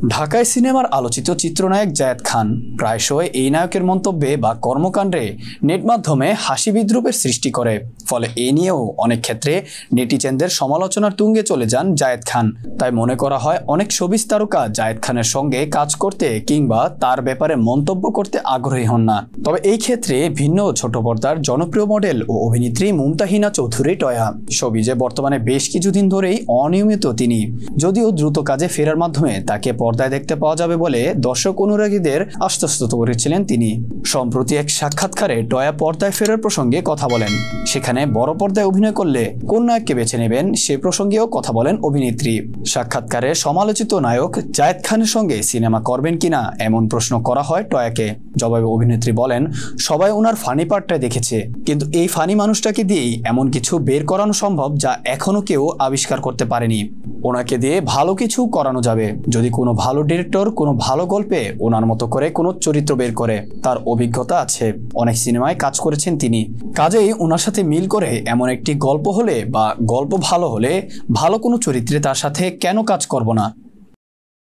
ঢাকায় সিনেমার আলোচিত চিত্রনায়ক জায়েদ খান প্রায়শই এই নায়কের মন্তব্যে বা কর্মকাণ্ডে নেট মাধ্যমে হাসি বিদ্রূপের সৃষ্টি করে। ফলে এ নিয়েও অনেক ক্ষেত্রে নেটিজেনদের সমালোচনার তুঙ্গে চলে যান জায়েদ খান। তাই মনে করা হয় অনেক শোবিজ তারকা জায়েদ খানের সঙ্গে কাজ করতে কিংবা তার ব্যাপারে মন্তব্য করতে আগ্রহী হন না। তবে এই ক্ষেত্রে ভিন্ন ছোট পর্দার জনপ্রিয় মডেল ও অভিনেত্রী মুমতাহিনা চৌধুরী টয়া। শোবিজে বর্তমানে বেশ কিছুদিন ধরেই অনিয়মিত তিনি, যদিও দ্রুত কাজে ফেরার মাধ্যমে তাকে পর্দায় দেখতে পাওয়া যাবে বলে দর্শক অনুরাগীদের আশ্বস্ত করেছিলেন তিনি। সম্প্রতি এক সাক্ষাৎকারে টয়া পর্দায় ফেরার প্রসঙ্গে কথা বলেন। সেখানে বড় পর্দায় অভিনয় করলে কোন নায়ককে বেছে নেবেন সে প্রসঙ্গেও কথা বলেন অভিনেত্রী। সাক্ষাৎকারে সমালোচিত নায়ক জায়েদ খানের সঙ্গে সিনেমা করবেন কিনা এমন প্রশ্ন করা হয় টয়াকে। জবাবে অভিনেত্রী বলেন, সবাই ওনার ফানি পার্টটা দেখেছে, কিন্তু এই ফানি মানুষটাকে দিয়েই এমন কিছু বের করানো সম্ভব যা এখনো কেউ আবিষ্কার করতে পারেনি। ওনাকে দিয়ে ভালো কিছু করানো যাবে যদি কোনো ভালো ডিরেক্টর কোনো ভালো গল্পে ওনার মতো করে কোনো চরিত্র বের করে। তার অভিজ্ঞতা আছে, অনেক সিনেমায় কাজ করেছেন তিনি। কাজেই ওনার সাথে মিল করে এমন একটি গল্প হলে বা গল্প ভালো হলে ভালো কোনো চরিত্রে তার সাথে কেন কাজ করব না।